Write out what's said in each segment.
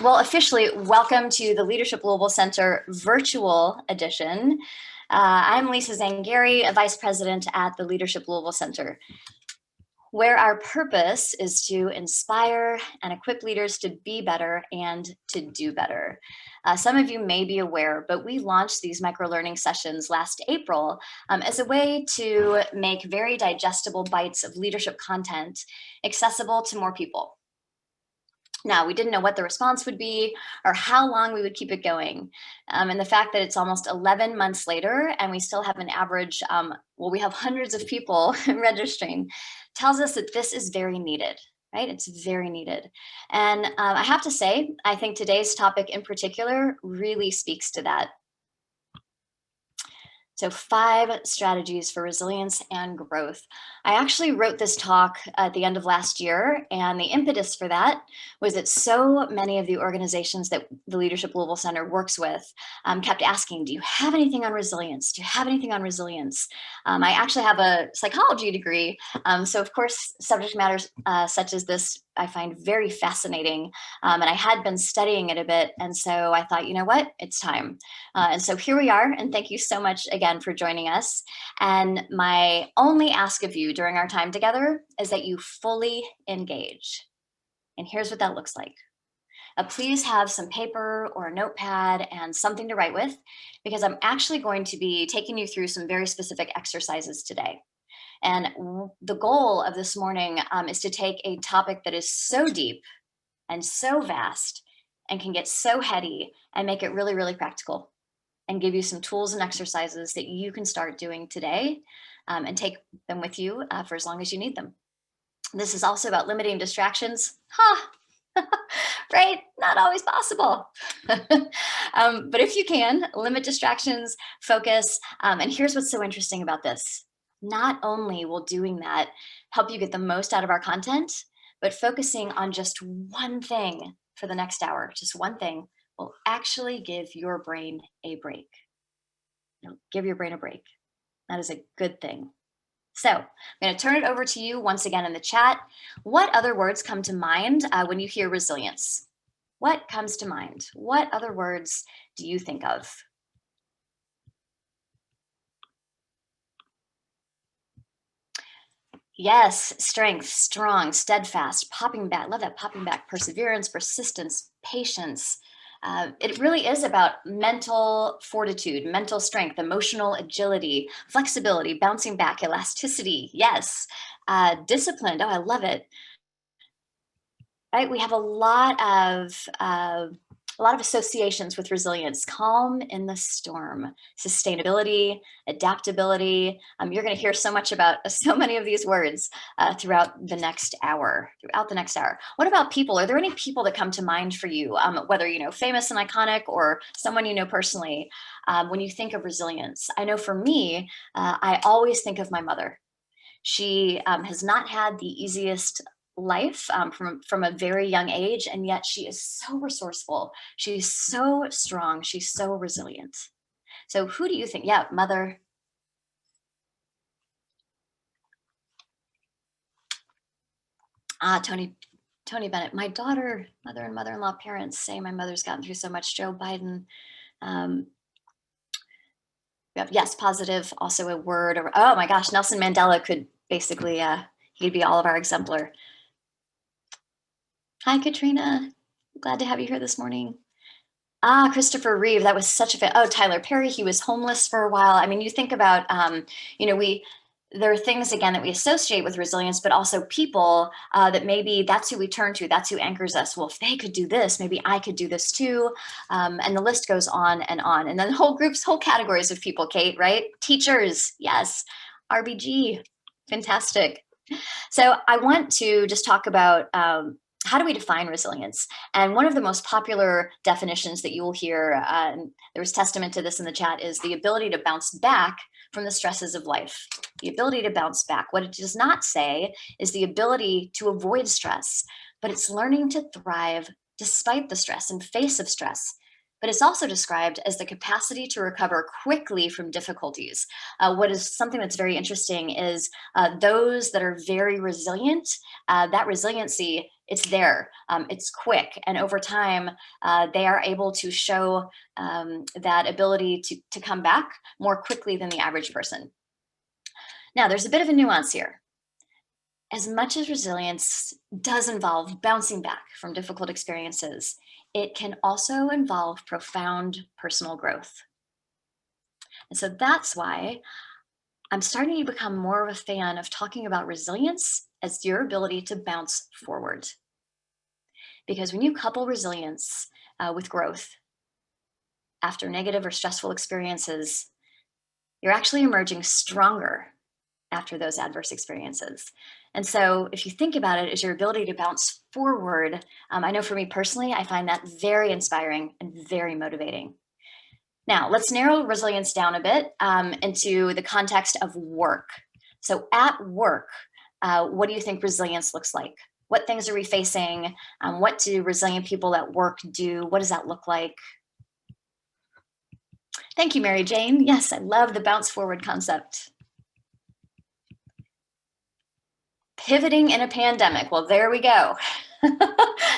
Well, officially, welcome to the Leadership Global Center virtual edition. I'm Lisa Zangari, a Vice President at the Leadership Global Center, where our purpose is to inspire and equip leaders to be better and to do better. Some of you may be aware, but we launched these microlearning sessions last April as a way to make very digestible bites of leadership content accessible to more people. Now, we didn't know what the response would be or how long we would keep it going. And the fact that it's almost 11 months later and we still have an average, well, we have hundreds of people registering, tells us that this is very needed, right? It's very needed. And I have to say, I think today's topic in particular really speaks to that. So 5 strategies for resilience and growth. I actually wrote this talk at the end of last year, and the impetus for that was that so many of the organizations that the Leadership Global Center works with kept asking, do you have anything on resilience? Do you have anything on resilience? I actually have a psychology degree, so of course, subject matters such as this I find very fascinating, and I had been studying it a bit, and so I thought, you know what, it's time. And so here we are, and thank you so much again for joining us. And my only ask of you during our time together is that you fully engage. And here's what that looks like. Please have some paper or a notepad and something to write with, because I'm actually going to be taking you through some very specific exercises today. And the goal of this morning is to take a topic that is so deep and so vast and can get so heady and make it really, really practical and give you some tools and exercises that you can start doing today and take them with you for as long as you need them. This is also about limiting distractions. Right? Not always possible. But if you can, limit distractions, focus. And here's what's so interesting about this. Not only will doing that help you get the most out of our content, but focusing on just one thing for the next hour, just one thing, will actually give your brain a break. Give your brain a break. That is a good thing. So I'm going to turn it over to you once again in the chat. What other words come to mind when you hear resilience? What comes to mind? What other words do you think of? Yes, strength, strong, steadfast, popping back. Love that, popping back, perseverance, persistence, patience. It really is about mental fortitude, mental strength, emotional agility, flexibility, bouncing back, elasticity. Yes, disciplined. Oh, I love it. Right, we have a lot of associations with resilience. Calm in the storm, sustainability, adaptability. You're going to hear so much about so many of these words throughout the next hour. What about people? Are there any people that come to mind for you, whether you know famous and iconic or someone you know personally, when you think of resilience? I know for me, I always think of my mother. She has not had the easiest life from a very young age, and yet she is so resourceful. She's so strong. She's so resilient. So who do you think? Yeah, mother. Tony Bennett. My daughter, mother and mother-in-law parents say my mother's gotten through so much. Joe Biden. We have yes, positive, also a word. Or, oh my gosh, Nelson Mandela could basically, he'd be all of our exemplar. Hi, Katrina. Glad to have you here this morning. Christopher Reeve, that was such a fit. Oh, Tyler Perry, he was homeless for a while. I mean, you think about, there are things, again, that we associate with resilience, but also people that maybe that's who we turn to, that's who anchors us. Well, if they could do this, maybe I could do this too. And the list goes on. And then whole groups, whole categories of people, Kate, right? Teachers, yes. RBG, fantastic. So I want to just talk about how do we define resilience? And one of the most popular definitions that you will hear, and there was testament to this in the chat, is the ability to bounce back from the stresses of life. The ability to bounce back. What it does not say is the ability to avoid stress, but it's learning to thrive despite the stress and face of stress, but it's also described as the capacity to recover quickly from difficulties. What is something that's very interesting is those that are very resilient, that resiliency, it's there, it's quick, and over time, they are able to show that ability to come back more quickly than the average person. Now, there's a bit of a nuance here. As much as resilience does involve bouncing back from difficult experiences, it can also involve profound personal growth. And so that's why I'm starting to become more of a fan of talking about resilience as your ability to bounce forward. Because when you couple resilience with growth after negative or stressful experiences, you're actually emerging stronger after those adverse experiences. And so if you think about it as your ability to bounce forward, I know for me personally, I find that very inspiring and very motivating. Now, let's narrow resilience down a bit into the context of work. So at work, what do you think resilience looks like? What things are we facing? What do resilient people at work do? What does that look like? Thank you, Mary Jane. Yes, I love the bounce forward concept. Pivoting in a pandemic. Well, there we go.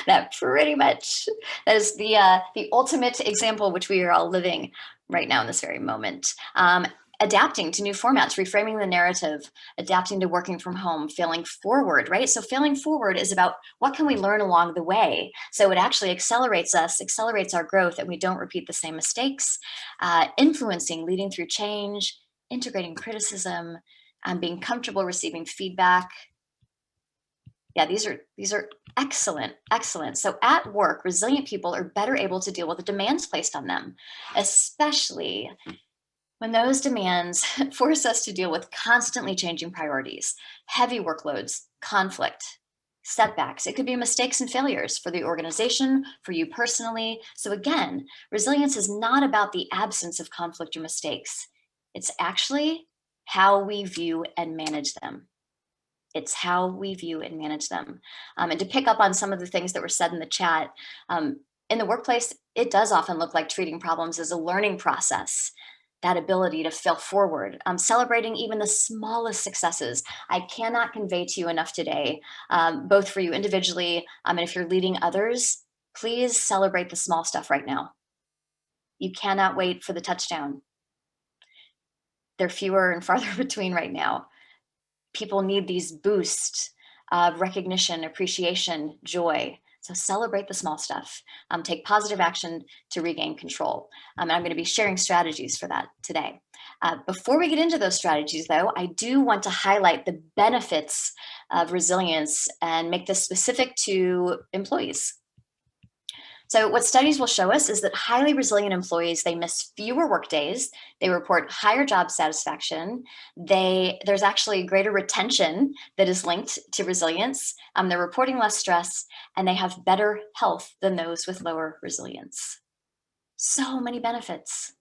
That pretty much is the ultimate example which we are all living right now in this very moment. Adapting to new formats, reframing the narrative, adapting to working from home, failing forward, right? So failing forward is about what can we learn along the way? So it actually accelerates us, accelerates our growth, and we don't repeat the same mistakes. Influencing, leading through change, integrating criticism, being comfortable receiving feedback. Yeah, these are excellent, excellent. So at work, resilient people are better able to deal with the demands placed on them, especially when those demands force us to deal with constantly changing priorities, heavy workloads, conflict, setbacks. It could be mistakes and failures for the organization, for you personally. So again, resilience is not about the absence of conflict or mistakes. It's actually how we view and manage them. It's how we view and manage them. And to pick up on some of the things that were said in the chat, in the workplace, it does often look like treating problems as a learning process, that ability to fail forward, celebrating even the smallest successes. I cannot convey to you enough today, both for you individually, and if you're leading others, please celebrate the small stuff right now. You cannot wait for the touchdown. They're fewer and farther between right now. People need these boosts of recognition, appreciation, joy. So celebrate the small stuff. Take positive action to regain control. And I'm going to be sharing strategies for that today. Before we get into those strategies, though, I do want to highlight the benefits of resilience and make this specific to employees. So what studies will show us is that highly resilient employees, they miss fewer work days, they report higher job satisfaction, there's actually greater retention that is linked to resilience, they're reporting less stress, and they have better health than those with lower resilience. So many benefits.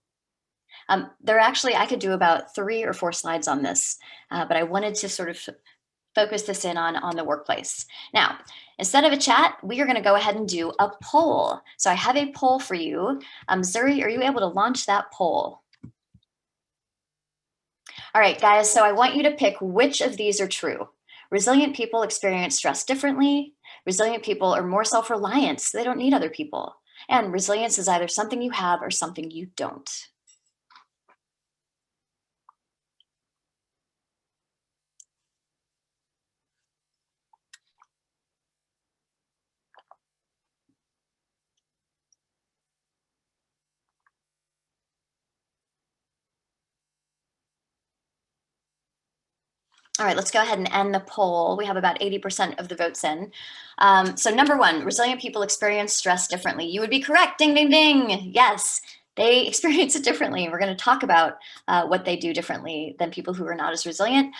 I could do about 3 or 4 slides on this, but I wanted to sort of focus this in on the workplace. Now, instead of a chat, we are going to go ahead and do a poll. So I have a poll for you. Zuri, are you able to launch that poll? All right, guys, so I want you to pick which of these are true. Resilient people experience stress differently. Resilient people are more self-reliant, so they don't need other people. And resilience is either something you have or something you don't. All right, let's go ahead and end the poll. We have about 80% of the votes in. So number 1, resilient people experience stress differently. You would be correct, ding, ding, ding. Yes, they experience it differently. We're gonna talk about what they do differently than people who are not as resilient.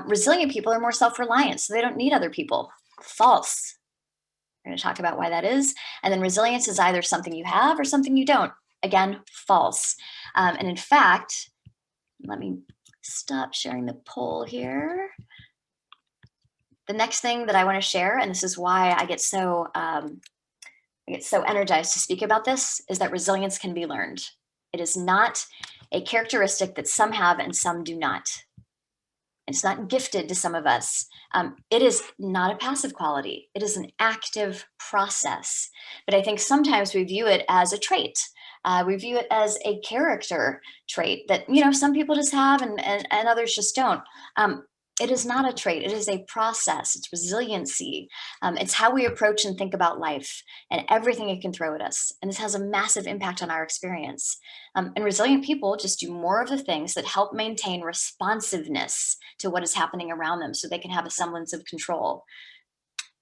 Resilient people are more self-reliant, so they don't need other people. False. We're gonna talk about why that is. And then resilience is either something you have or something you don't. Again, false. And in fact, let me stop sharing the poll here. The next thing that I want to share, and this is why I get so I get so energized to speak about this, is that resilience can be learned. It is not a characteristic that some have and some do not. It's not gifted to some of us. It is not a passive quality. It is an active process. But I think sometimes we view it as a trait. We view it as a character trait that, some people just have and others just don't. It is not a trait. It is a process. It's resiliency. It's how we approach and think about life and everything it can throw at us. And this has a massive impact on our experience. And resilient people just do more of the things that help maintain responsiveness to what is happening around them so they can have a semblance of control.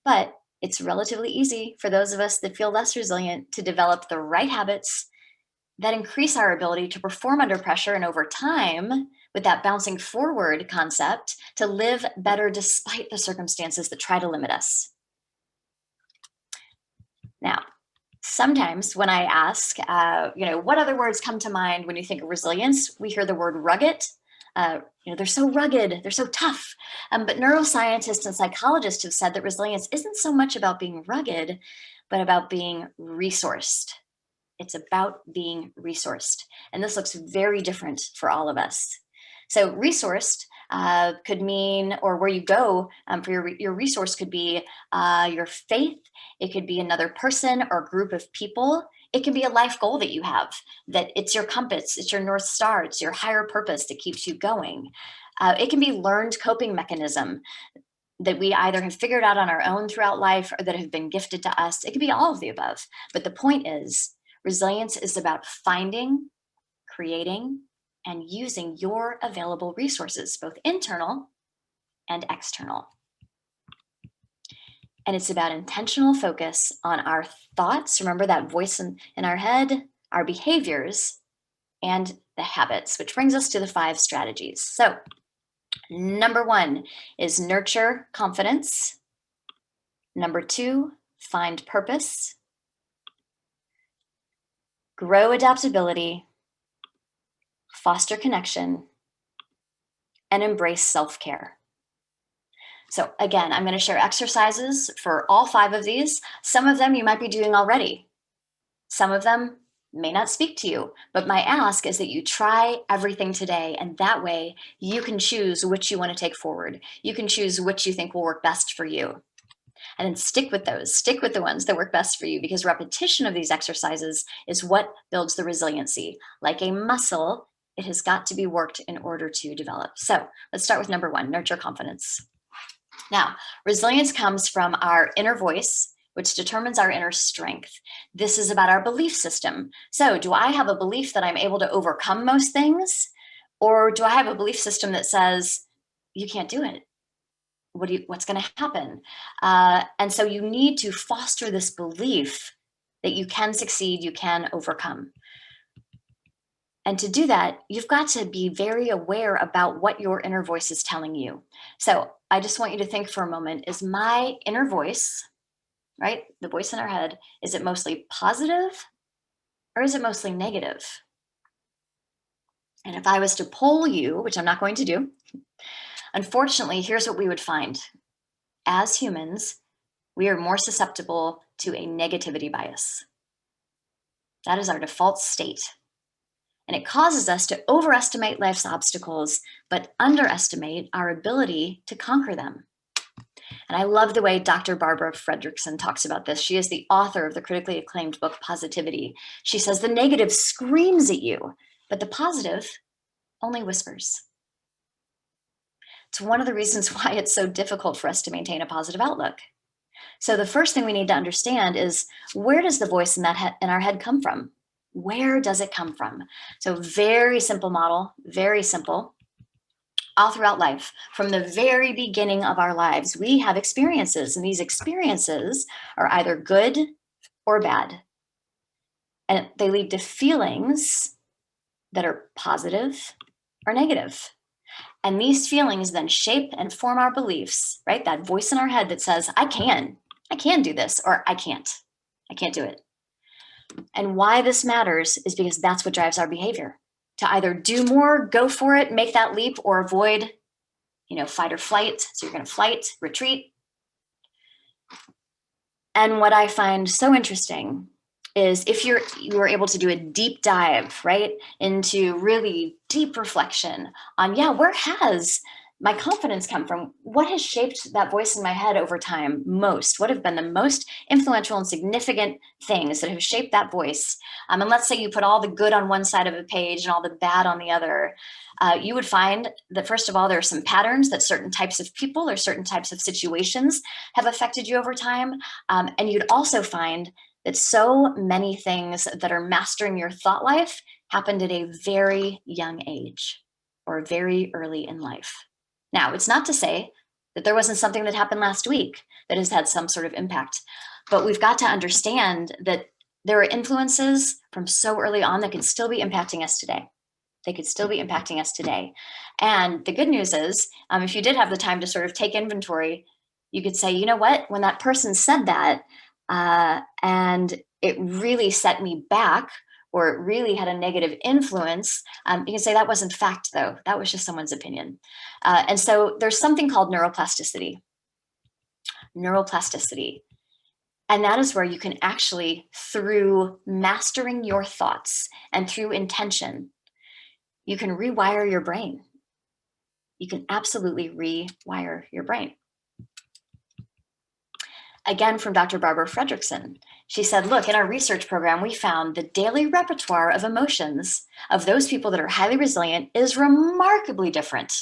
But it's relatively easy for those of us that feel less resilient to develop the right habits that increase our ability to perform under pressure and over time, with that bouncing forward concept, to live better despite the circumstances that try to limit us. Now, sometimes when I ask, what other words come to mind when you think of resilience, we hear the word rugged. They're so rugged, they're so tough. But neuroscientists and psychologists have said that resilience isn't so much about being rugged, but about being resourced. It's about being resourced. And this looks very different for all of us. So resourced could mean, or where you go for your resource could be your faith. It could be another person or group of people. It can be a life goal that you have, that it's your compass, it's your North Star, it's your higher purpose that keeps you going. It can be learned coping mechanism that we either have figured out on our own throughout life or that have been gifted to us. It could be all of the above. But the point is, resilience is about finding, creating, and using your available resources, both internal and external. And it's about intentional focus on our thoughts. Remember that voice in our head, our behaviors, and the habits, which brings us to the 5 strategies. So number 1 is nurture confidence. Number 2, find purpose. Grow adaptability, foster connection, and embrace self-care. So again, I'm going to share exercises for all 5 of these. Some of them you might be doing already. Some of them may not speak to you, but my ask is that you try everything today, and that way you can choose which you want to take forward. You can choose which you think will work best for you. And then stick with those. Stick with the ones that work best for you, because repetition of these exercises is what builds the resiliency. Like a muscle, it has got to be worked in order to develop. So let's start with number 1, nurture confidence. Now, resilience comes from our inner voice, which determines our inner strength. This is about our belief system. So do I have a belief that I'm able to overcome most things? Or do I have a belief system that says, you can't do it? What's going to happen? And so you need to foster this belief that you can succeed, you can overcome. And to do that, you've got to be very aware about what your inner voice is telling you. So I just want you to think for a moment, is my inner voice, right, the voice in our head, is it mostly positive or is it mostly negative? And if I was to poll you, which I'm not going to do, unfortunately, here's what we would find. As humans, we are more susceptible to a negativity bias. That is our default state. And it causes us to overestimate life's obstacles, but underestimate our ability to conquer them. And I love the way Dr. Barbara Fredrickson talks about this. She is the author of the critically acclaimed book, Positivity. She says the negative screams at you, but the positive only whispers. It's one of the reasons why it's so difficult for us to maintain a positive outlook. So the first thing we need to understand is, where does the voice in our head come from? Where does it come from? So very simple model, very simple. All throughout life, from the very beginning of our lives, we have experiences, and these experiences are either good or bad. And they lead to feelings that are positive or negative. And these feelings then shape and form our beliefs, right? That voice in our head that says, I can do this, or I can't do it. And why this matters is because that's what drives our behavior. To either do more, go for it, make that leap, or avoid, fight or flight. So you're going to flight, retreat. And what I find so interesting is if you are able to do a deep dive, right, into really deep reflection on, yeah, where has my confidence come from? What has shaped that voice in my head over time most? What have been the most influential and significant things that have shaped that voice? And let's say you put all the good on one side of a page and all the bad on the other. You would find that, first of all, there are some patterns that certain types of people or certain types of situations have affected you over time. And you'd also find that so many things that are mastering your thought life happened at a very young age or very early in life. Now, it's not to say that there wasn't something that happened last week that has had some sort of impact, but we've got to understand that there are influences from so early on that could still be impacting us today. They could still be impacting us today. And the good news is, if you did have the time to sort of take inventory, you could say, you know what, when that person said that, and it really set me back, or it really had a negative influence, you can say that wasn't fact, though. That was just someone's opinion. And so there's something called neuroplasticity. Neuroplasticity. And that is where you can actually, through mastering your thoughts and through intention, you can rewire your brain. You can absolutely rewire your brain. Again, from Dr. Barbara Fredrickson, she said, look, in our research program, we found the daily repertoire of emotions of those people that are highly resilient is remarkably different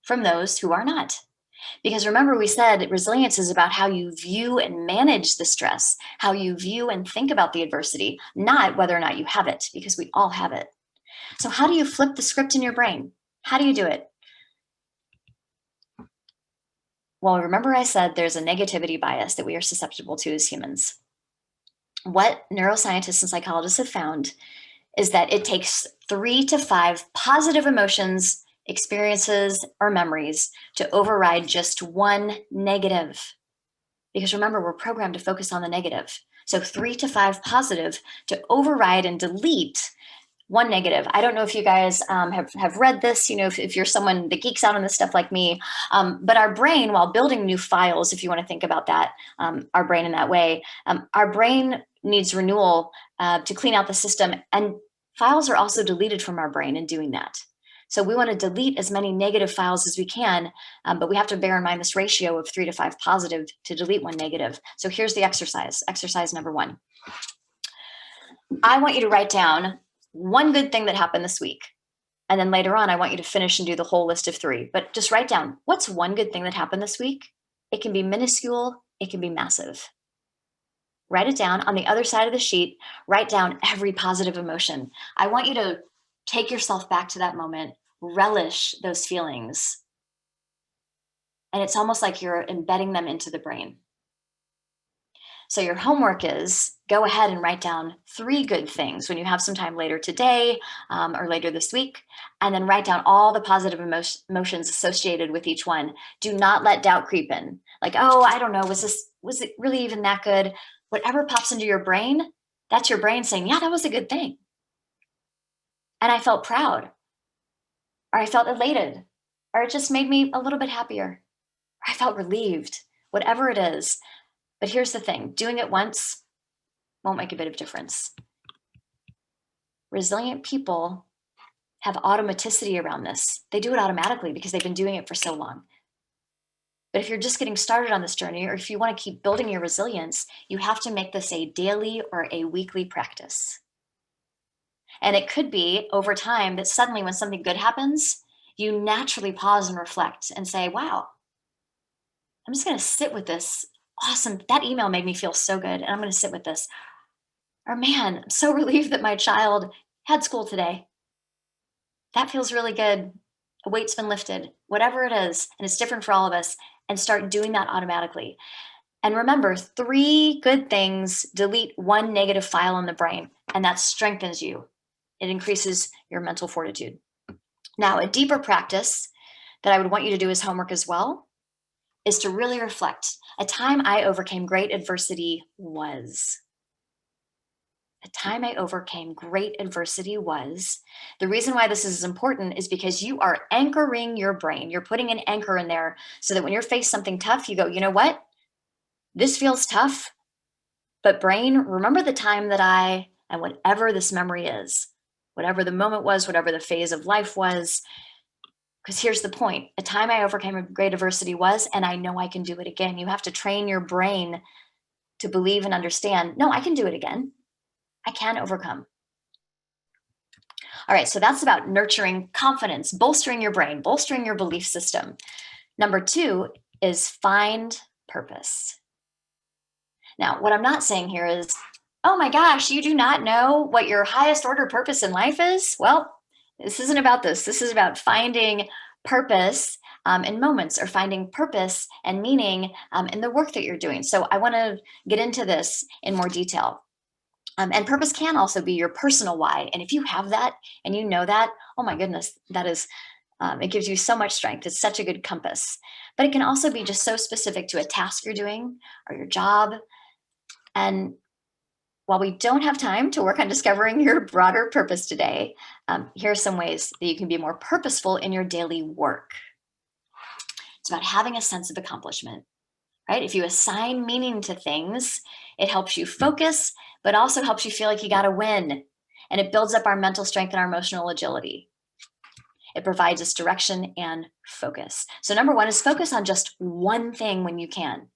from those who are not. Because remember, we said resilience is about how you view and manage the stress, how you view and think about the adversity, not whether or not you have it, because we all have it. So how do you flip the script in your brain? How do you do it? Well, remember I said there's a negativity bias that we are susceptible to as humans. What neuroscientists and psychologists have found is that it takes 3 to 5 positive emotions, experiences, or memories to override just one negative. Because remember, we're programmed to focus on the negative. So 3 to 5 positive to override and delete one negative. I don't know if you guys have read this, if you're someone that geeks out on this stuff like me, but our brain, while building new files, if you want to think about that, our brain in that way, our brain needs renewal to clean out the system. And files are also deleted from our brain in doing that. So we want to delete as many negative files as we can, but we have to bear in mind this ratio of 3 to 5 positive to delete one negative. So here's the exercise. Exercise number 1. I want you to write down one good thing that happened this week. And then later on, I want you to finish and do the whole list of 3. But just write down, what's one good thing that happened this week? It can be minuscule. It can be massive. Write it down. On the other side of the sheet, write down every positive emotion. I want you to take yourself back to that moment, relish those feelings. And it's almost like you're embedding them into the brain. So your homework is go ahead and write down 3 good things when you have some time later today or later this week, and then write down all the positive emotions associated with each one. Do not let doubt creep in. Like, oh, I don't know, was it really even that good? Whatever pops into your brain, that's your brain saying, yeah, that was a good thing. And I felt proud, or I felt elated, or it just made me a little bit happier, or I felt relieved, whatever it is. But here's the thing, doing it once won't make a bit of difference. Resilient people have automaticity around this. They do it automatically because they've been doing it for so long. But if you're just getting started on this journey, or if you want to keep building your resilience, you have to make this a daily or a weekly practice. And it could be over time that suddenly when something good happens, you naturally pause and reflect and say, wow, I'm just going to sit with this. Awesome. That email made me feel so good. And I'm going to sit with this. Or man, I'm so relieved that my child had school today. That feels really good. A weight's been lifted, whatever it is. And it's different for all of us. And start doing that automatically. And remember, 3 good things delete 1 negative file in the brain. And that strengthens you. It increases your mental fortitude. Now, a deeper practice that I would want you to do as homework as well is to really reflect. A time I overcame great adversity was. The time I overcame great adversity was. The reason why this is important is because you are anchoring your brain. You're putting an anchor in there so that when you're faced something tough, you go, you know what? This feels tough, But brain, remember the time that and whatever this memory is, whatever the moment was, whatever the phase of life was, because here's the point, a time I overcame a great adversity was, and I know I can do it again. You have to train your brain to believe and understand, no, I can do it again. I can overcome. All right, so that's about nurturing confidence, bolstering your brain, bolstering your belief system. Number 2 is find purpose. Now, what I'm not saying here is, oh my gosh, you do not know what your highest order purpose in life is? Well, this isn't about this. This is about finding purpose in moments, or finding purpose and meaning in the work that you're doing. So I want to get into this in more detail. And purpose can also be your personal why. And if you have that and you know that, oh my goodness, that is, it gives you so much strength. It's such a good compass. But it can also be just so specific to a task you're doing or your job. And while we don't have time to work on discovering your broader purpose today, here are some ways that you can be more purposeful in your daily work. It's about having a sense of accomplishment, right? If you assign meaning to things, it helps you focus, but also helps you feel like you got to win. And it builds up our mental strength and our emotional agility. It provides us direction and focus. So number 1 is focus on just one thing when you can.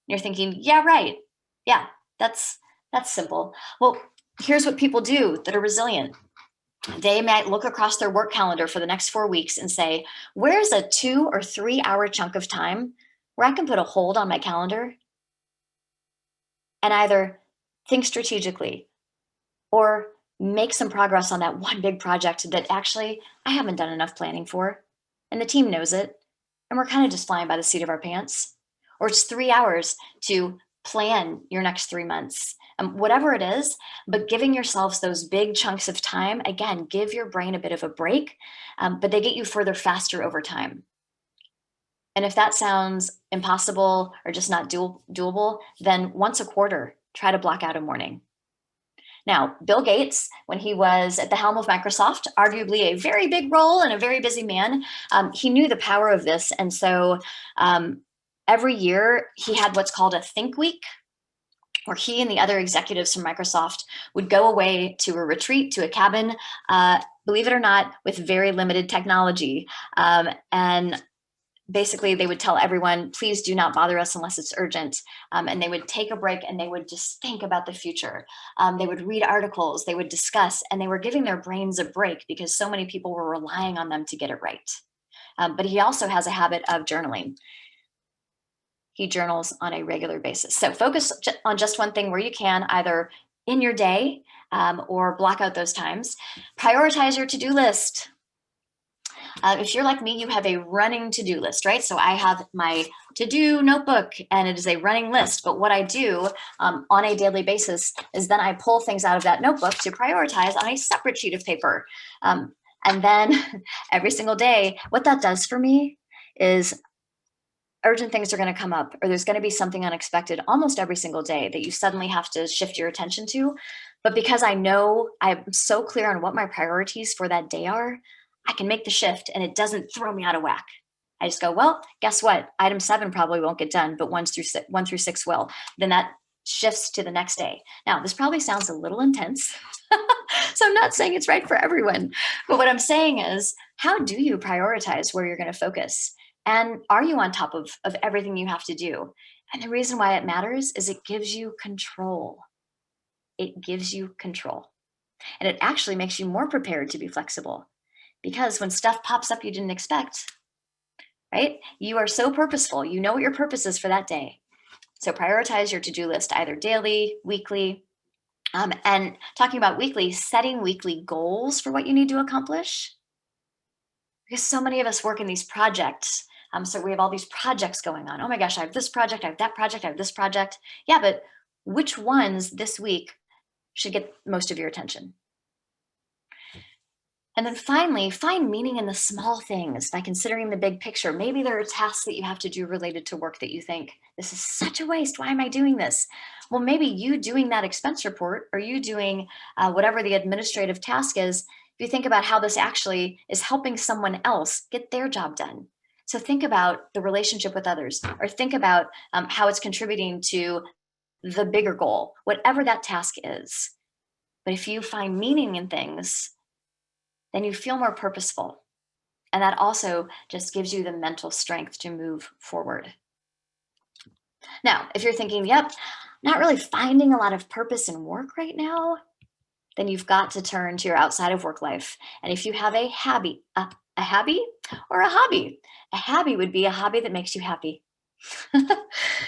You're thinking, yeah, right. Yeah, that's simple. Well, here's what people do that are resilient. They might look across their work calendar for the next 4 weeks and say, where's a 2 or 3 hour chunk of time where I can put a hold on my calendar and either think strategically or make some progress on that one big project that actually I haven't done enough planning for, and the team knows it, and we're kind of just flying by the seat of our pants. Or it's 3 hours to plan your next 3 months, whatever it is, but giving yourselves those big chunks of time, again, give your brain a bit of a break, but they get you further faster over time. And if that sounds impossible or just not doable, then once a quarter, try to block out a morning. Now, Bill Gates, when he was at the helm of Microsoft, arguably a very big role and a very busy man, he knew the power of this. And so every year he had what's called a Think Week, where he and the other executives from Microsoft would go away to a retreat, to a cabin, believe it or not, with very limited technology. And basically they would tell everyone, please do not bother us unless it's urgent. And they would take a break and they would just think about the future. They would read articles, they would discuss, and they were giving their brains a break because so many people were relying on them to get it right. But he also has a habit of journaling. He journals on a regular basis. So focus on just one thing where you can, either in your day or block out those times. Prioritize your to-do list. If you're like me, you have a running to-do list, right? So I have my to-do notebook and it is a running list. But what I do on a daily basis is then I pull things out of that notebook to prioritize on a separate sheet of paper. And then every single day, what that does for me is urgent things are going to come up, or there's going to be something unexpected almost every single day that you suddenly have to shift your attention to. But because I know I'm so clear on what my priorities for that day are, I can make the shift and it doesn't throw me out of whack. I just go, well, guess what? Item 7 probably won't get done, but 1 through 6 will. Then that shifts to the next day. Now, this probably sounds a little intense. So I'm not saying it's right for everyone. But what I'm saying is, how do you prioritize where you're going to focus? And are you on top of everything you have to do? And the reason why it matters is it gives you control. It gives you control. And it actually makes you more prepared to be flexible. Because when stuff pops up you didn't expect, right? You are so purposeful. You know what your purpose is for that day. So prioritize your to-do list either daily, weekly. And talking about weekly, setting weekly goals for what you need to accomplish. Because so many of us work in these projects. So we have all these projects going on. Oh my gosh, I have this project, I have that project, I have this project. Yeah, but which ones this week should get most of your attention? And then finally, find meaning in the small things by considering the big picture. Maybe there are tasks that you have to do related to work that you think, this is such a waste. Why am I doing this? Well, maybe you doing that expense report or you doing whatever the administrative task is, if you think about how this actually is helping someone else get their job done. So think about the relationship with others, or think about how it's contributing to the bigger goal, whatever that task is. But if you find meaning in things, then you feel more purposeful. And that also just gives you the mental strength to move forward. Now, if you're thinking, yep, not really finding a lot of purpose in work right now, then you've got to turn to your outside of work life. And if you have a hobby or a hobby, a hobby would be a hobby that makes you happy.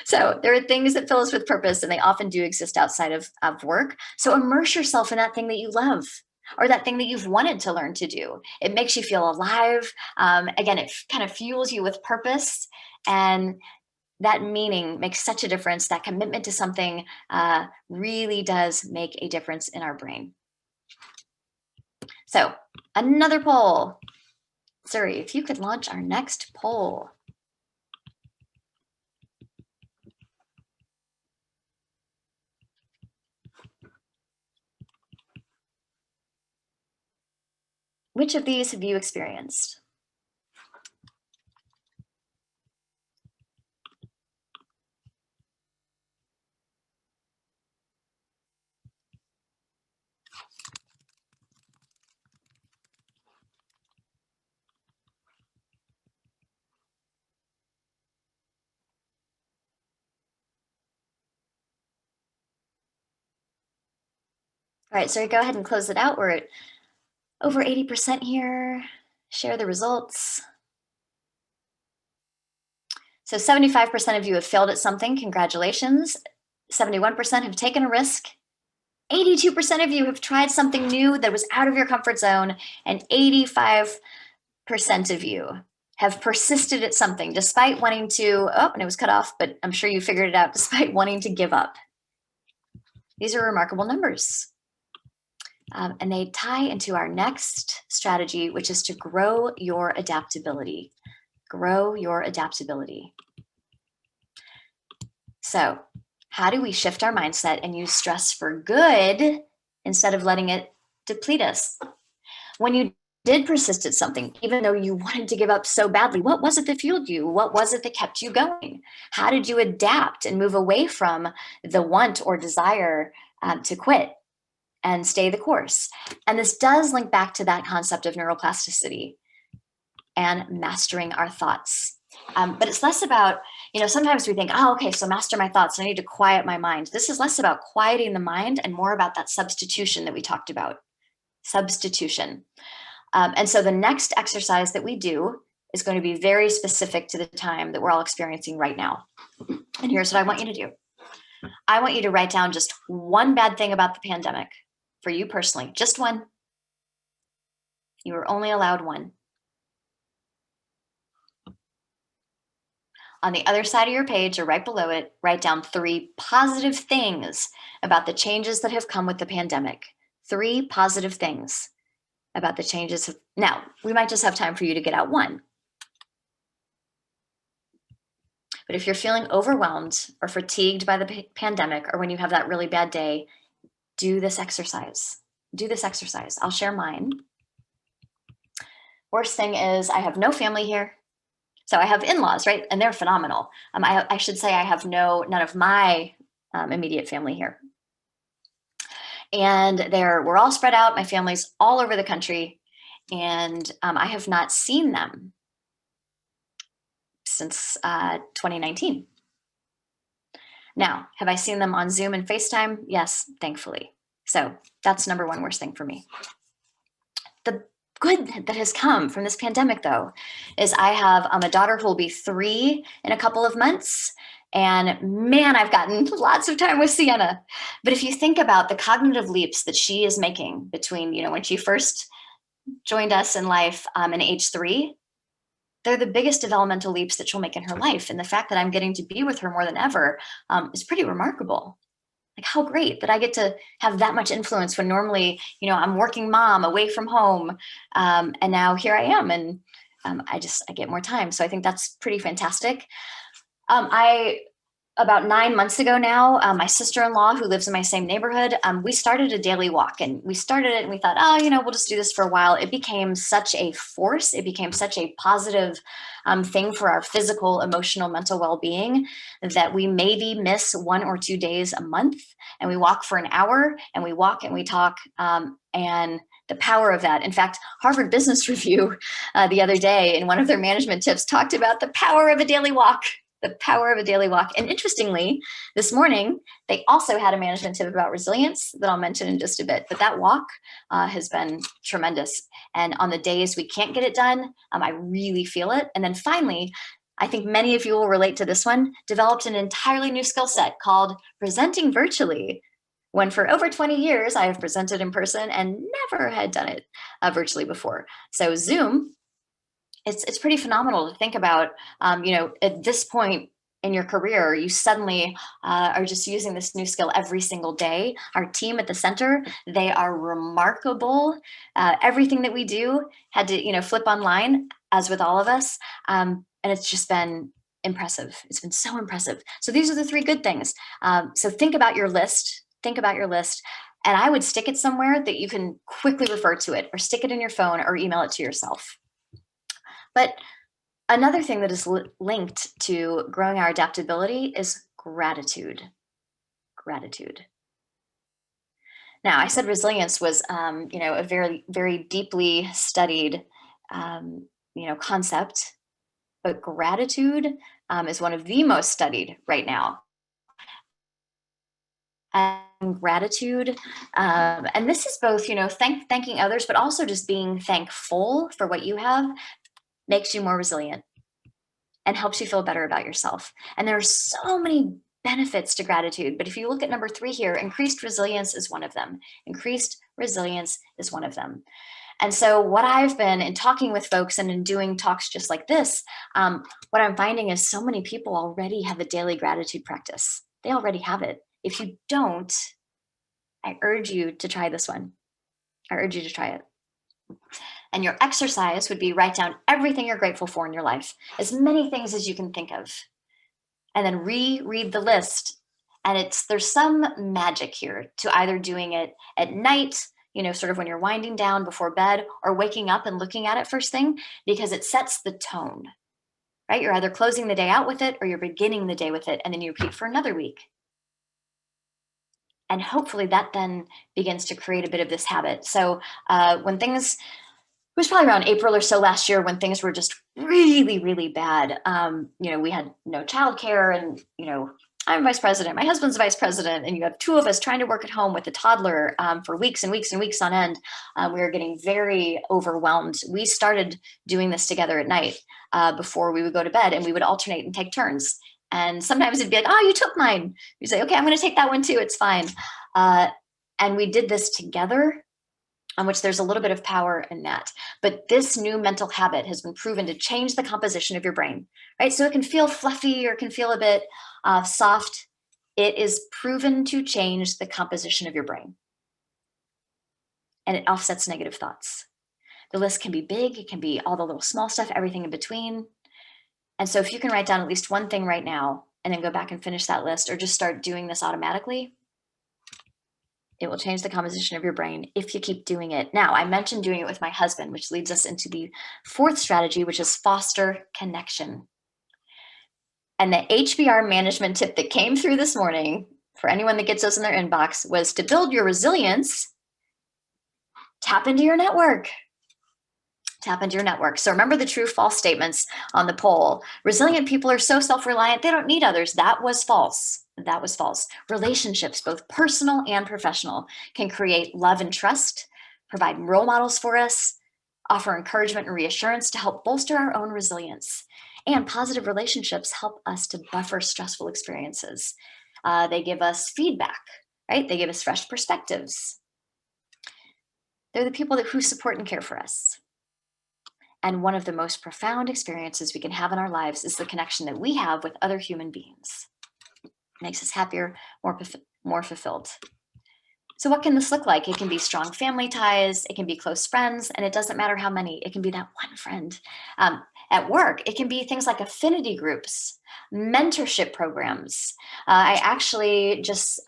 So there are things that fill us with purpose, and they often do exist outside of work. So immerse yourself in that thing that you love, or that thing that you've wanted to learn to do. It makes you feel alive. Again, it kind of fuels you with purpose, and that meaning makes such a difference. That commitment to something really does make a difference in our brain. So another poll. Zuri, if you could launch our next poll. Which of these have you experienced? All right, so go ahead and close it out. We're at over 80% here. Share the results. So 75% of you have failed at something. Congratulations. 71% have taken a risk. 82% of you have tried something new that was out of your comfort zone. And 85% of you have persisted at something despite wanting to, oh, and it was cut off, but I'm sure you figured it out, despite wanting to give up. These are remarkable numbers. And they tie into our next strategy, which is to grow your adaptability. Grow your adaptability. So how do we shift our mindset and use stress for good instead of letting it deplete us? When you did persist at something, even though you wanted to give up so badly, what was it that fueled you? What was it that kept you going? How did you adapt and move away from the want or desire to quit and stay the course? And this does link back to that concept of neuroplasticity and mastering our thoughts. But it's less about, sometimes we think, oh, okay, so master my thoughts. I need to quiet my mind. This is less about quieting the mind and more about that substitution that we talked about. Substitution. And so the next exercise that we do is going to be very specific to the time that we're all experiencing right now. And here's what I want you to do. I want you to write down just one bad thing about the pandemic for you personally, just one. You are only allowed one. On the other side of your page or right below it, write down 3 positive things about the changes that have come with the pandemic. 3 positive things about the changes. Now, we might just have time for you to get out one. But if you're feeling overwhelmed or fatigued by the pandemic, or when you have that really bad day, do this exercise. Do this exercise. I'll share mine. Worst thing is I have no family here. So I have in-laws, right? And they're phenomenal. I should say I have none of my immediate family here. And we're all spread out. My family's all over the country. And I have not seen them since 2019. Now, have I seen them on Zoom and FaceTime? Yes, thankfully. So that's number 1 worst thing for me. The good that has come from this pandemic, though, is I have a daughter who will be 3 in a couple of months. And man, I've gotten lots of time with Sienna. But if you think about the cognitive leaps that she is making between, when she first joined us in life and age 3, they're the biggest developmental leaps that she'll make in her life. And the fact that I'm getting to be with her more than ever is pretty remarkable. Like, how great that I get to have that much influence when normally, I'm working mom away from home. And now here I am, and I get more time. So I think that's pretty fantastic. I about 9 months ago now, my sister-in-law, who lives in my same neighborhood, we started a daily walk, and we started it and we thought, oh, we'll just do this for a while. It became such a force. It became such a positive thing for our physical, emotional, mental well-being that we maybe miss 1 or 2 days a month, and we walk for an hour, and we walk and we talk, and the power of that. In fact, Harvard Business Review the other day in one of their management tips talked about the power of a daily walk. The power of a daily walk. And interestingly, this morning, they also had a management tip about resilience that I'll mention in just a bit. But that walk has been tremendous. And on the days we can't get it done, I really feel it. And then finally, I think many of you will relate to this one, developed an entirely new skill set called presenting virtually. When for over 20 years, I have presented in person and never had done it virtually before. So Zoom, it's pretty phenomenal to think about, at this point in your career, you suddenly are just using this new skill every single day. Our team at the center, they are remarkable. Everything that we do had to, flip online, as with all of us. And it's just been impressive. It's been so impressive. So these are the 3 good things. So think about your list. Think about your list. And I would stick it somewhere that you can quickly refer to it, or stick it in your phone, or email it to yourself. But another thing that is linked to growing our adaptability is gratitude. Gratitude. Now, I said resilience was, a very, very deeply studied, concept, but gratitude is one of the most studied right now. And gratitude, and this is both, thanking others, but also just being thankful for what you have, makes you more resilient and helps you feel better about yourself. And there are so many benefits to gratitude. But if you look at number 3 here, increased resilience is one of them. Increased resilience is one of them. And so what I've been in talking with folks and in doing talks just like this, what I'm finding is so many people already have a daily gratitude practice. They already have it. If you don't, I urge you to try this one. I urge you to try it. And your exercise would be write down everything you're grateful for in your life, as many things as you can think of, and then reread the list. And there's some magic here to either doing it at night, sort of when you're winding down before bed, or waking up and looking at it first thing, because it sets the tone, right? You're either closing the day out with it, or you're beginning the day with it, and then you repeat for another week. And hopefully that then begins to create a bit of this habit. So when things, it was probably around April or so last year when things were just really, really bad. We had no childcare, and, I'm vice president, my husband's vice president, and you have 2 of us trying to work at home with a toddler for weeks and weeks and weeks on end. We were getting very overwhelmed. We started doing this together at night before we would go to bed, and we would alternate and take turns. And sometimes it'd be like, oh, you took mine. You say, okay, I'm going to take that one too. It's fine. And we did this together, on which there's a little bit of power in that. But this new mental habit has been proven to change the composition of your brain, right? So it can feel fluffy, or it can feel a bit soft. It is proven to change the composition of your brain. And it offsets negative thoughts. The list can be big. It can be all the little small stuff, everything in between. And so if you can write down at least one thing right now, and then go back and finish that list, or just start doing this automatically, it will change the composition of your brain if you keep doing it. Now, I mentioned doing it with my husband, which leads us into the 4th strategy, which is foster connection. And the HBR management tip that came through this morning, for anyone that gets those in their inbox, was to build your resilience, tap into your network. Tap into your network. So remember the true false statements on the poll. Resilient people are so self-reliant, they don't need others. That was false. That was false. Relationships, both personal and professional, can create love and trust, provide role models for us, offer encouragement and reassurance to help bolster our own resilience. And positive relationships help us to buffer stressful experiences. They give us feedback, right? They give us fresh perspectives. They're the people who support and care for us. And one of the most profound experiences we can have in our lives is the connection that we have with other human beings. It makes us happier, more fulfilled. So what can this look like? It can be strong family ties, it can be close friends, and it doesn't matter how many, it can be that one friend. At work, it can be things like affinity groups, mentorship programs. I actually just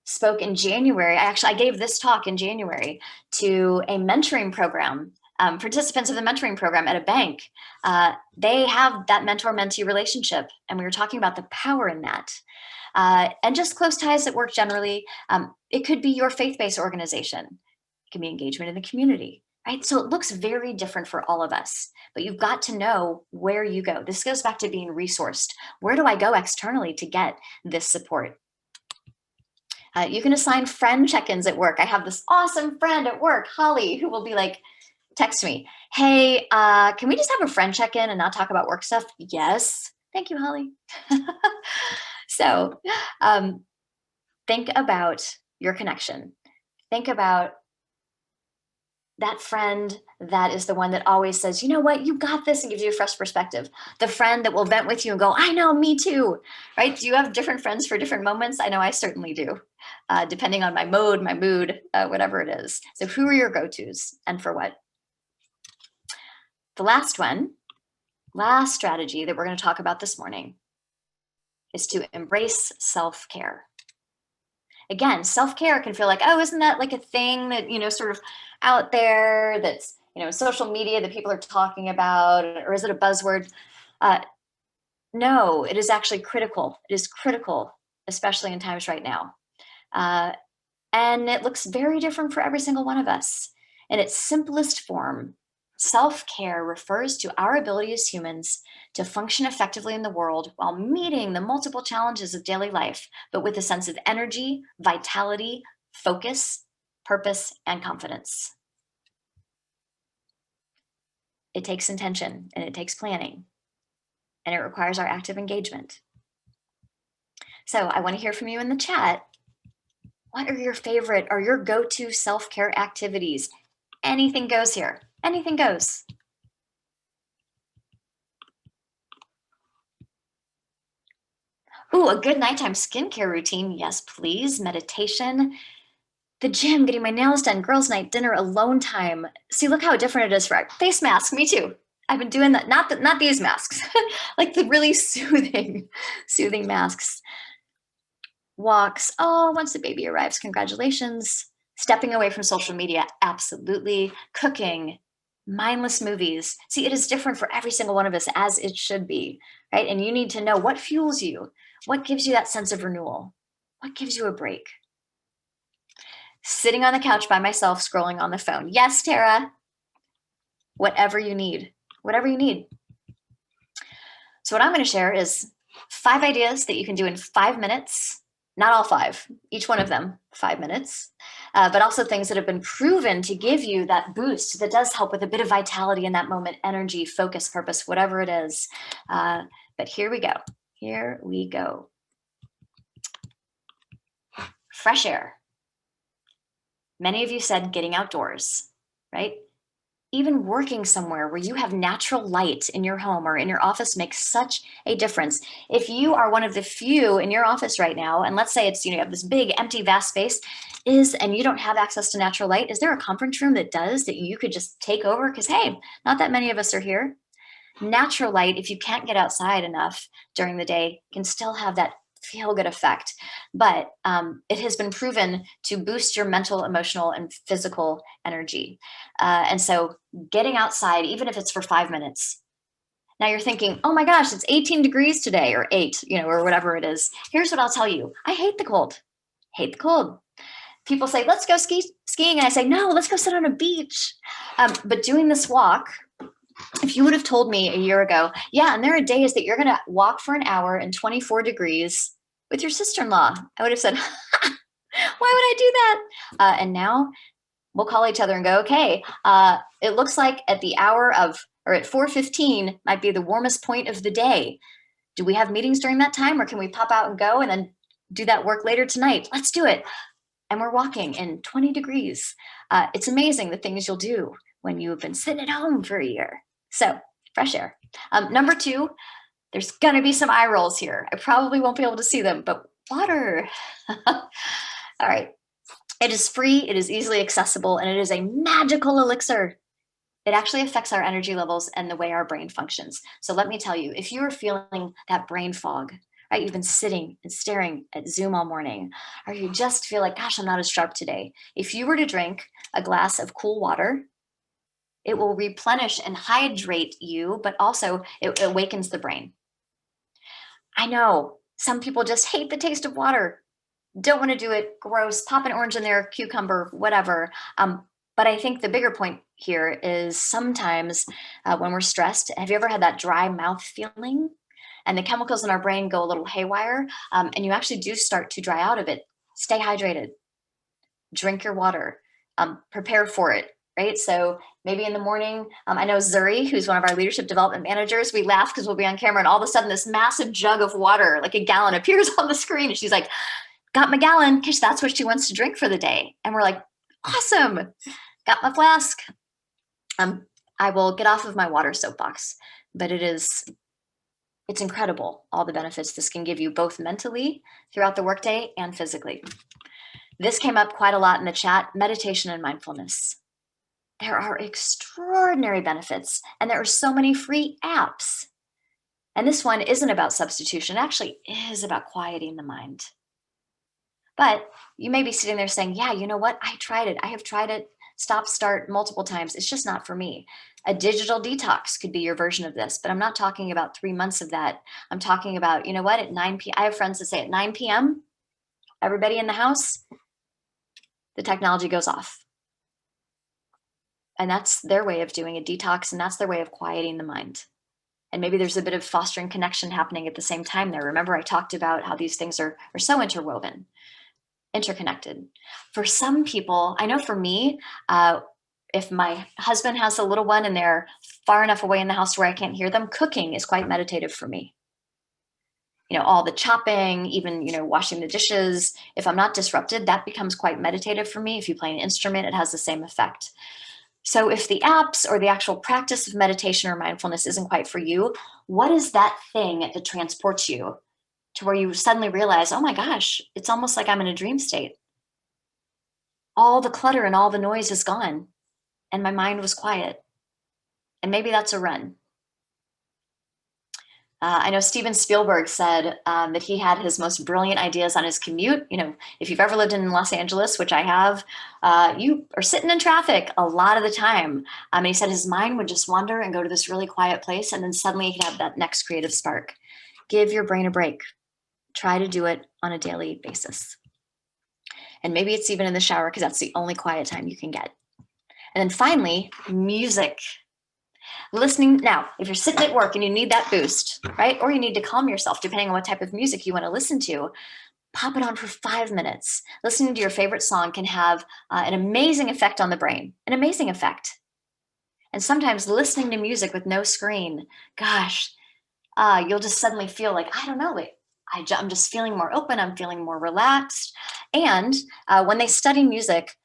spoke in January. I gave this talk in January to a mentoring program, participants of the mentoring program at a bank. They have that mentor-mentee relationship, and we were talking about the power in that. And just close ties at work generally. It could be your faith-based organization. It can be engagement in the community, right? So it looks very different for all of us, but you've got to know where you go. This goes back to being resourced. Where do I go externally to get this support? You can assign friend check-ins at work. I have this awesome friend at work, Holly, who will be like, text me, hey, can we just have a friend check-in and not talk about work stuff? Yes. Thank you, Holly. So think about your connection. Think about that friend that is the one that always says, you know what, you got this, and gives you a fresh perspective. The friend that will vent with you and go, I know, me too, right? Do you have different friends for different moments? I know I certainly do, depending on my mode, my mood, whatever it is. So who are your go-tos and for what? The last strategy that we're going to talk about this morning is to embrace self-care. Again, self-care can feel like, oh, isn't that like a thing that, sort of out there that's, social media that people are talking about, or is it a buzzword? No, it is actually critical. It is critical, especially in times right now. And it looks very different for every single one of us. In its simplest form, self-care refers to our ability as humans to function effectively in the world while meeting the multiple challenges of daily life, but with a sense of energy, vitality, focus, purpose, and confidence. It takes intention and it takes planning, and it requires our active engagement. So I want to hear from you in the chat. What are your favorite or your go-to self-care activities? Anything goes here. Anything goes. Ooh, a good nighttime skincare routine. Yes, please. Meditation. The gym, getting my nails done, girls' night, dinner, alone time. See, look how different it is for face masks. Me too. I've been doing that. Not these masks, like the really soothing masks. Walks. Oh, once the baby arrives, congratulations. Stepping away from social media, absolutely. Cooking, mindless movies. See, it is different for every single one of us, as it should be, right? And you need to know what fuels you, what gives you that sense of renewal, what gives you a break. Sitting on the couch by myself, scrolling on the phone. Yes, Tara. Whatever you need, whatever you need. So what I'm going to share is 5 ideas that you can do in 5 minutes. Not all 5, each one of them 5 minutes, but also things that have been proven to give you that boost that does help with a bit of vitality in that moment, energy, focus, purpose, whatever it is. But here we go. Here we go. Fresh air. Many of you said getting outdoors, right? Even working somewhere where you have natural light in your home or in your office makes such a difference. If you are one of the few in your office right now, and let's say it's, you have this big empty vast space, and you don't have access to natural light, is there a conference room that does that you could just take over? Because hey, not that many of us are here. Natural light, if you can't get outside enough during the day, can still have that feel-good effect. But it has been proven to boost your mental, emotional, and physical energy. And so getting outside, even if it's for 5 minutes. Now you're thinking, oh my gosh, it's 18 degrees today, or 8, or whatever it is. Here's what I'll tell you. I hate the cold. Hate the cold. People say, let's go skiing. And I say, no, let's go sit on a beach. But doing this walk, if you would have told me a year ago, yeah, and there are days that you're going to walk for an hour in 24 degrees with your sister-in-law, I would have said, why would I do that? And now we'll call each other and go, okay, it looks like at the hour of, or at 4:15 might be the warmest point of the day. Do we have meetings during that time, or can we pop out and go and then do that work later tonight? Let's do it. And we're walking in 20 degrees. It's amazing the things you'll do when you've been sitting at home for a year. So fresh air. Number 2, there's gonna be some eye rolls here. I probably won't be able to see them, but water. All right. It is free, it is easily accessible, and it is a magical elixir. It actually affects our energy levels and the way our brain functions. So let me tell you, if you are feeling that brain fog, right, you've been sitting and staring at Zoom all morning, or you just feel like, gosh, I'm not as sharp today. If you were to drink a glass of cool water, it will replenish and hydrate you, but also it awakens the brain. I know some people just hate the taste of water, don't want to do it, gross, pop an orange in there, cucumber, whatever. But I think the bigger point here is sometimes when we're stressed, have you ever had that dry mouth feeling? And the chemicals in our brain go a little haywire, and you actually do start to dry out of it. Stay hydrated, drink your water, prepare for it, right? So maybe in the morning, I know Zuri, who's one of our leadership development managers, we laugh because we'll be on camera and all of a sudden this massive jug of water, like a gallon, appears on the screen. And she's like, got my gallon, because that's what she wants to drink for the day. And we're like, awesome, got my flask. I will get off of my water soapbox, but it's incredible, all the benefits this can give you both mentally throughout the workday and physically. This came up quite a lot in the chat, meditation and mindfulness. There are extraordinary benefits, and there are so many free apps. And this one isn't about substitution, it actually is about quieting the mind. But you may be sitting there saying, yeah, you know what? I tried it. I have tried it, stop, start multiple times. It's just not for me. A digital detox could be your version of this, but I'm not talking about 3 months of that. I'm talking about, you know what, at 9 p.m., I have friends that say at 9 p.m., everybody in the house, the technology goes off. And that's their way of doing a detox, and that's their way of quieting the mind. And maybe there's a bit of fostering connection happening at the same time there. Remember, I talked about how these things are so interwoven, interconnected. For some people, I know for me, if my husband has a little one and they're far enough away in the house where I can't hear them, cooking is quite meditative for me. You know, all the chopping, even, you know, washing the dishes. If I'm not disrupted, that becomes quite meditative for me. If you play an instrument, it has the same effect. So if the apps or the actual practice of meditation or mindfulness isn't quite for you, what is that thing that transports you to where you suddenly realize, oh my gosh, it's almost like I'm in a dream state. All the clutter and all the noise is gone, and my mind was quiet. And maybe that's a run. I know Steven Spielberg said that he had his most brilliant ideas on his commute. You know, if you've ever lived in Los Angeles, which I have, you are sitting in traffic a lot of the time. And he said his mind would just wander and go to this really quiet place, and then suddenly he'd have that next creative spark. Give your brain a break. Try to do it on a daily basis. And maybe it's even in the shower because that's the only quiet time you can get. And then finally, music. Listening. Now, if you're sitting at work and you need that boost, right? Or you need to calm yourself, depending on what type of music you want to listen to, pop it on for 5 minutes. Listening to your favorite song can have an amazing effect on the brain, an amazing effect. And sometimes listening to music with no screen, gosh, you'll just suddenly feel like, I don't know, like I'm just feeling more open. I'm feeling more relaxed. And when they study music,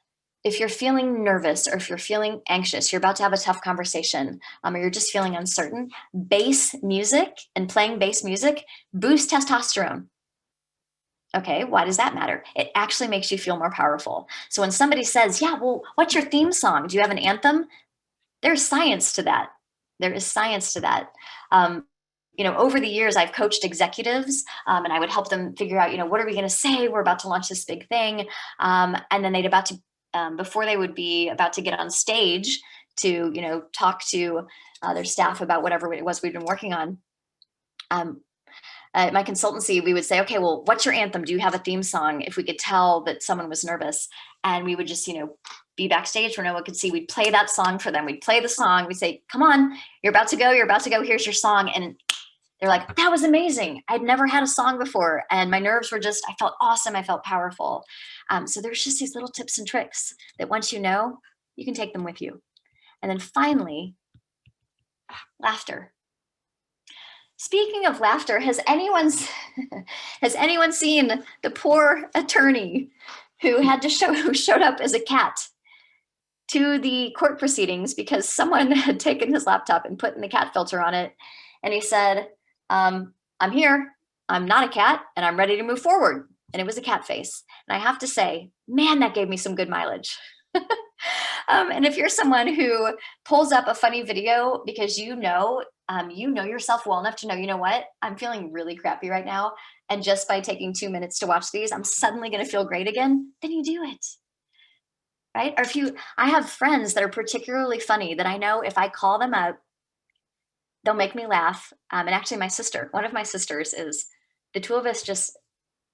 if you're feeling nervous or if you're feeling anxious, you're about to have a tough conversation, or you're just feeling uncertain, bass music and playing bass music boosts testosterone. Okay, why does that matter? It actually makes you feel more powerful. So when somebody says, yeah, well, what's your theme song? Do you have an anthem? There's science to that. There is science to that. You know, over the years, I've coached executives and I would help them figure out, you know, what are we going to say? We're about to launch this big thing. And then they'd about to, before they would be about to get on stage to, you know, talk to their staff about whatever it was we'd been working on. At my consultancy, we would say, okay, well, what's your anthem? Do you have a theme song? If we could tell that someone was nervous, and we would just, you know, be backstage where no one could see, we'd play that song for them. We'd play the song. We'd say, come on, you're about to go. You're about to go. Here's your song. And they're like, that was amazing. I'd never had a song before. And my nerves were just, I felt awesome. I felt powerful. So there's just these little tips and tricks that once you know, you can take them with you. And then finally, laughter. Speaking of laughter, has anyone seen the poor attorney who showed up as a cat to the court proceedings because someone had taken his laptop and put in the cat filter on it, and he said, I'm here, I'm not a cat, and I'm ready to move forward. And it was a cat face. And I have to say, man, that gave me some good mileage. And if you're someone who pulls up a funny video because you know yourself well enough to know, you know what, I'm feeling really crappy right now. And just by taking 2 minutes to watch these, I'm suddenly going to feel great again, then you do it. Right? Or I have friends that are particularly funny that I know if I call them up, they'll make me laugh. And actually, one of my sisters is the two of us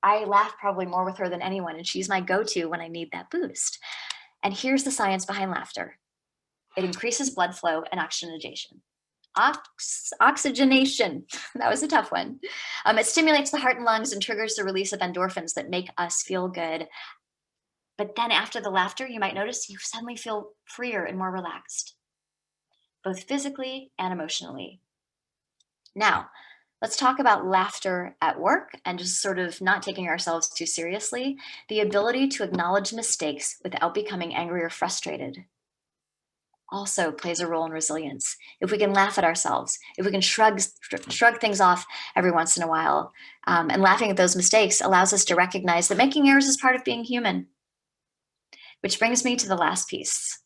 I laugh probably more with her than anyone. And she's my go to when I need that boost. And here's the science behind laughter it increases blood flow and oxygenation. Oxygenation. That was a tough one. It stimulates the heart and lungs and triggers the release of endorphins that make us feel good. But then after the laughter, you might notice you suddenly feel freer and more relaxed, both physically and emotionally. Now, let's talk about laughter at work and just sort of not taking ourselves too seriously. The ability to acknowledge mistakes without becoming angry or frustrated also plays a role in resilience. If we can laugh at ourselves, if we can shrug things off every once in a while, and laughing at those mistakes allows us to recognize that making errors is part of being human. Which brings me to the last piece.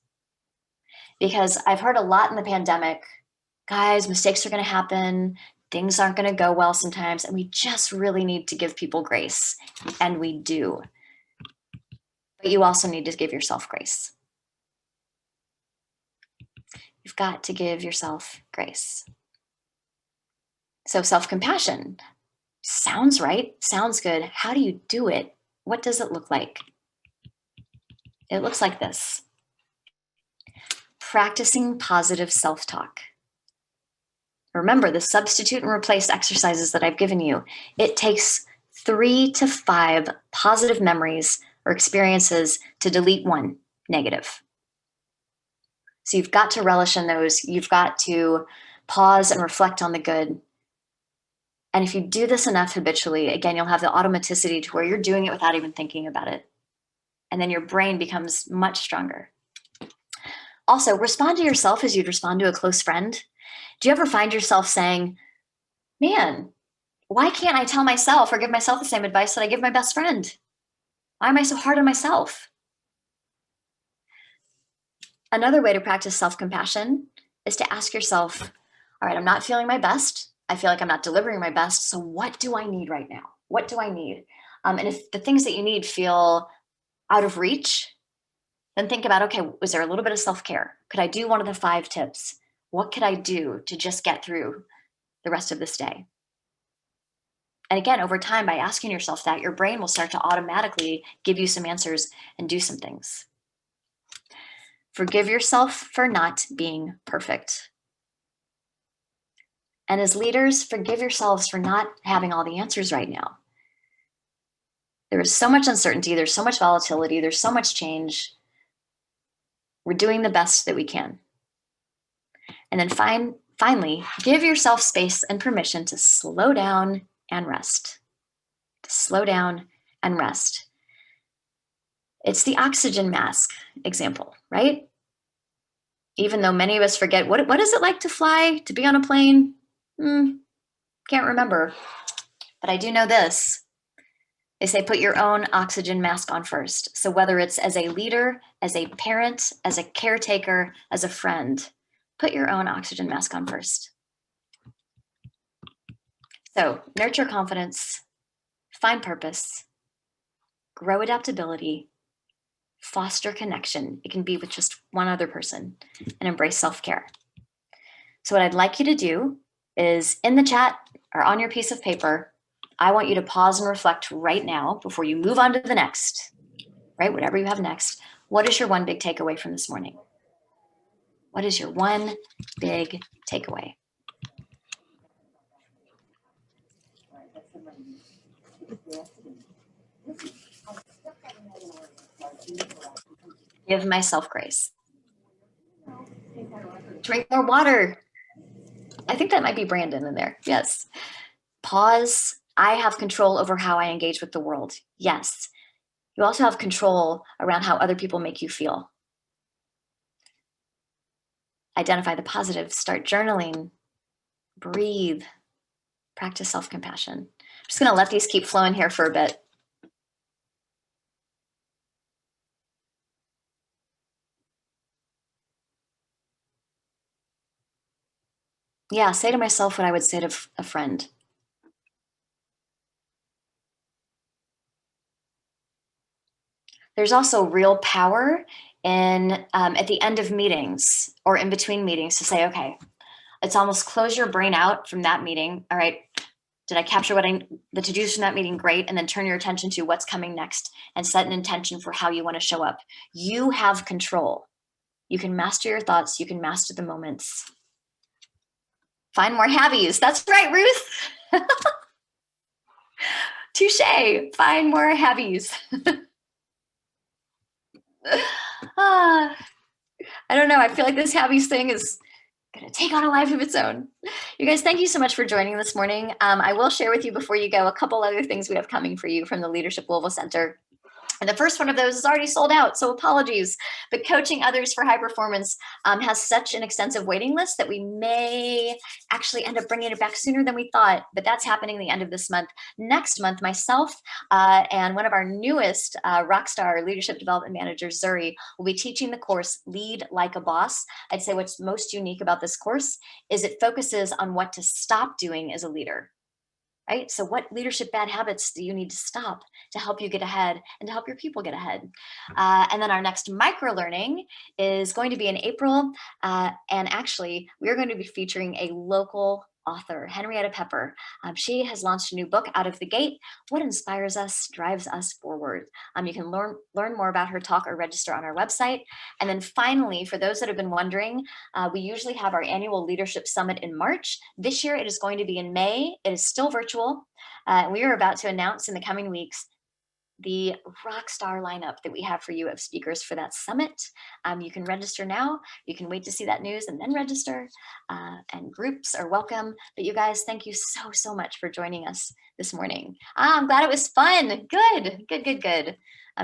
Because I've heard a lot in the pandemic, guys, mistakes are going to happen. Things aren't going to go well sometimes. And we just really need to give people grace. And we do. But you also need to give yourself grace. You've got to give yourself grace. So self-compassion sounds right, sounds good. How do you do it? What does it look like? It looks like this. Practicing positive self-talk. Remember the substitute and replace exercises that I've given you. It takes 3 to 5 positive memories or experiences to delete one negative. So you've got to relish in those. You've got to pause and reflect on the good. And if you do this enough habitually, again, you'll have the automaticity to where you're doing it without even thinking about it. And then your brain becomes much stronger. Also, respond to yourself as you'd respond to a close friend. Do you ever find yourself saying, man, why can't I tell myself or give myself the same advice that I give my best friend? Why am I so hard on myself? Another way to practice self-compassion is to ask yourself, all right, I'm not feeling my best. I feel like I'm not delivering my best. So what do I need right now? What do I need? And if the things that you need feel out of reach, then think about, okay, was there a little bit of self-care? Could I do one of the 5 tips? What could I do to just get through the rest of this day? And again, over time, by asking yourself that, your brain will start to automatically give you some answers and do some things. Forgive yourself for not being perfect. And as leaders, forgive yourselves for not having all the answers right now. There is so much uncertainty, there's so much volatility, there's so much change. We're doing the best that we can. And then finally, give yourself space and permission to slow down and rest. To slow down and rest. It's the oxygen mask example, right? Even though many of us forget, what is it like to fly, to be on a plane? Can't remember. But I do know this. They say put your own oxygen mask on first. So whether it's as a leader, as a parent, as a caretaker, as a friend, put your own oxygen mask on first. So nurture confidence, find purpose, grow adaptability, foster connection. It can be with just one other person, and embrace self-care. So what I'd like you to do is in the chat or on your piece of paper, I want you to pause and reflect right now before you move on to the next, right? Whatever you have next. What is your one big takeaway from this morning? What is your one big takeaway? Give myself grace. Drink more water. I think that might be Brandon in there. Yes. Pause. I have control over how I engage with the world. Yes. You also have control around how other people make you feel. Identify the positives. Start journaling. Breathe. Practice self-compassion. I'm just going to let these keep flowing here for a bit. Yeah, say to myself what I would say to a friend. There's also real power in at the end of meetings or in between meetings to say, okay, it's almost close your brain out from that meeting. All right, did I capture the to-dos from that meeting? Great. And then turn your attention to what's coming next and set an intention for how you want to show up. You have control. You can master your thoughts. You can master the moments. Find more habbies. That's right, Ruth. Touche. Find more habbies. Ah, I don't know. I feel like this habbies thing is going to take on a life of its own. You guys, thank you so much for joining this morning. I will share with you before you go a couple other things we have coming for you from the Leadership Louisville Center. And the first one of those is already sold out, so apologies. But Coaching Others for High Performance has such an extensive waiting list that we may actually end up bringing it back sooner than we thought. But that's happening the end of this month. Next month, myself and one of our newest rockstar leadership development managers, Zuri, will be teaching the course Lead Like a Boss. I'd say what's most unique about this course is it focuses on what to stop doing as a leader. Right? So what leadership bad habits do you need to stop to help you get ahead and to help your people get ahead? And then our next microlearning is going to be in April. And actually, we're going to be featuring a local author, Henrietta Pepper. She has launched a new book, Out of the Gate: What Inspires Us Drives Us Forward. You can learn more about her talk or register on our website. And then finally, for those that have been wondering, we usually have our annual leadership summit in March. This year, it is going to be in May. It is still virtual. We are about to announce in the coming weeks the rock star lineup that we have for you of speakers for that summit. You can register now. You can wait to see that news and then register. And groups are welcome. But you guys, thank you so much for joining us this morning. I'm glad it was fun. Good.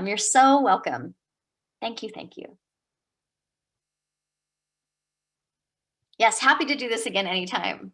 You're so welcome. Thank you. Yes, happy to do this again anytime.